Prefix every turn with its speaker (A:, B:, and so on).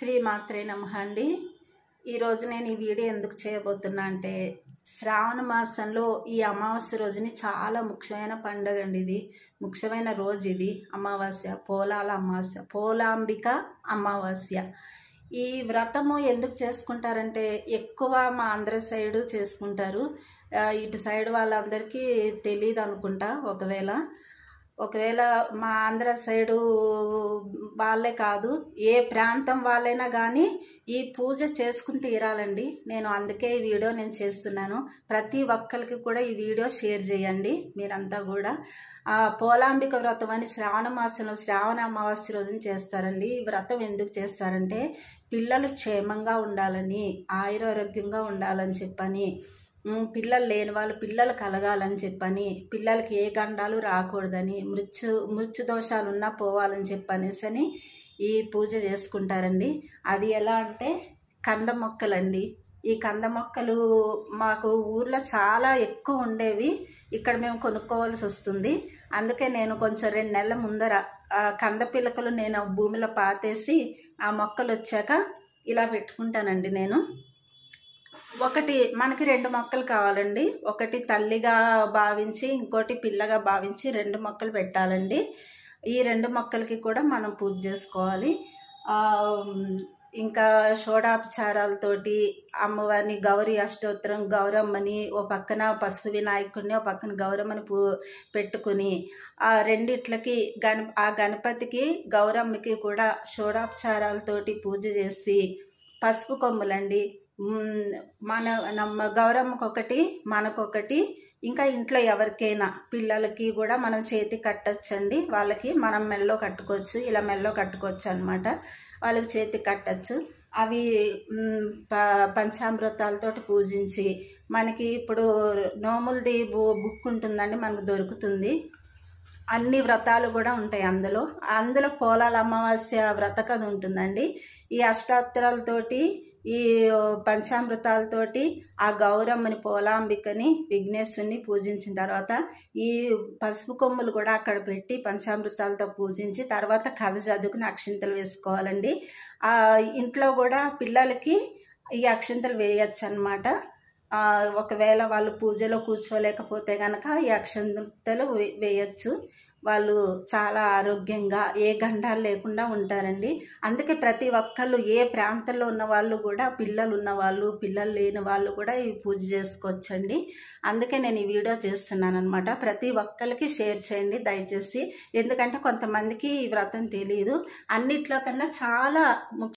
A: శ్రీమాత్రే నమః అండి. ఈరోజు నేను ఈ వీడియో ఎందుకు చేయబోతున్నా అంటే, శ్రావణ మాసంలో ఈ అమావాస్య రోజుని చాలా ముఖ్యమైన పండుగ అండి. ఇది ముఖ్యమైన రోజు. ఇది అమావాస్య, పోలాల అమావాస్య, పోలాంబిక అమావాస్య. ఈ వ్రతము ఎందుకు చేసుకుంటారంటే, ఎక్కువ మా ఆంధ్ర సైడు చేసుకుంటారు. ఇటు సైడ్ వాళ్ళందరికీ తెలియదు అనుకుంటా. ఒకవేళ మా ఆంధ్ర సైడు వాళ్ళే కాదు, ఏ ప్రాంతం వాళ్ళైనా కానీ ఈ పూజ చేసుకుని తీరాలండి. నేను అందుకే ఈ వీడియో నేను చేస్తున్నాను. ప్రతి ఒక్కరికి కూడా ఈ వీడియో షేర్ చేయండి మీరంతా కూడా. పోలాంబిక వ్రతం అని శ్రావణ మాసంలో శ్రావణ అమావాస్య రోజున చేస్తారండి. ఈ వ్రతం ఎందుకు చేస్తారంటే, పిల్లలు క్షేమంగా ఉండాలని, ఆయురారోగ్యంగా ఉండాలని చెప్పని, పిల్లలు లేని వాళ్ళు పిల్లలు కలగాలని చెప్పని, పిల్లలకి ఏ గండాలు రాకూడదని, మృత్యు దోషాలు ఉన్నా పోవాలని చెప్పనేసని ఈ పూజ చేసుకుంటారండి. అది ఎలా అంటే, కంద మొక్కలండి. ఈ కంద మొక్కలు మాకు ఊర్లో చాలా ఎక్కువ ఉండేవి. ఇక్కడ మేము కొనుక్కోవాల్సి వస్తుంది. అందుకే నేను కొంచెం 2 నెలల ముందర కంద పిలకలు నేను భూమిలో పాతేసి ఆ మొక్కలు వచ్చాక ఇలా పెట్టుకుంటానండి. నేను మనకి 2 మొక్కలు కావాలండి. ఒకటి తల్లిగా భావించి, ఇంకోటి పిల్లగా భావించి 2 మొక్కలు పెట్టాలండి. ఈ 2 మొక్కలకి కూడా మనం పూజ చేసుకోవాలి. ఇంకా షోడాపచారాలతోటి అమ్మవారిని, గౌరీ అష్టోత్తరం, గౌరమ్మని ఓ పక్కన, పసుపు వినాయకుడిని ఓ పక్కన గౌరమ్మని పెట్టుకుని, ఆ రెండిట్లకి ఆ గణపతికి గౌరమ్మకి కూడా షోడాపచారాలతోటి పూజ చేసి, పసుపు కొమ్ములండి, గౌరమ్మకొకటి, మనకొకటి, ఇంకా ఇంట్లో ఎవరికైనా పిల్లలకి కూడా మనం చేతి కట్టచ్చండి. వాళ్ళకి మనం మెల్లో కట్టుకోవచ్చు, ఇలా మెల్లో కట్టుకోవచ్చు అనమాట. వాళ్ళకి చేతికి కట్టచ్చు. అవి పంచామృతాలతో పూజించి, మనకి ఇప్పుడు నోములది బుక్ ఉంటుందండి, మనకు దొరుకుతుంది. అన్ని వ్రతాలు కూడా ఉంటాయి అందులో పోలాల అమావాస్య వ్రత కథ ఉంటుందండి. ఈ అష్టాత్తరాలతోటి, ఈ పంచామృతాలతోటి ఆ గౌరమ్మని, పోలాంబికని, విఘ్నేశ్వరుని పూజించిన తర్వాత ఈ పసుపు కొమ్ములు కూడా అక్కడ పెట్టి పంచామృతాలతో పూజించి తర్వాత కథ చదువుకుని అక్షింతలు వేసుకోవాలండి. ఇంట్లో కూడా పిల్లలకి ఈ అక్షింతలు వేయచ్చు అనమాట. ఒకవేళ వాళ్ళు పూజలో కూర్చోలేకపోతే కనుక ఈ అక్షంతలు వేయచ్చు. వాళ్ళు చాలా ఆరోగ్యంగా, ఏ గండాలు లేకుండా ఉంటారండి. అందుకే ప్రతి ఒక్కళ్ళు, ఏ ప్రాంతంలో ఉన్న వాళ్ళు కూడా, పిల్లలు ఉన్నవాళ్ళు, పిల్లలు లేని వాళ్ళు కూడా ఈ పూజ చేసుకోవచ్చండి. అందుకే నేను ఈ వీడియో చేస్తున్నాను అనమాట. ప్రతి ఒక్కరికి షేర్ చేయండి దయచేసి. ఎందుకంటే కొంతమందికి ఈ వ్రతం తెలియదు. అన్నిట్లో కన్నా చాలా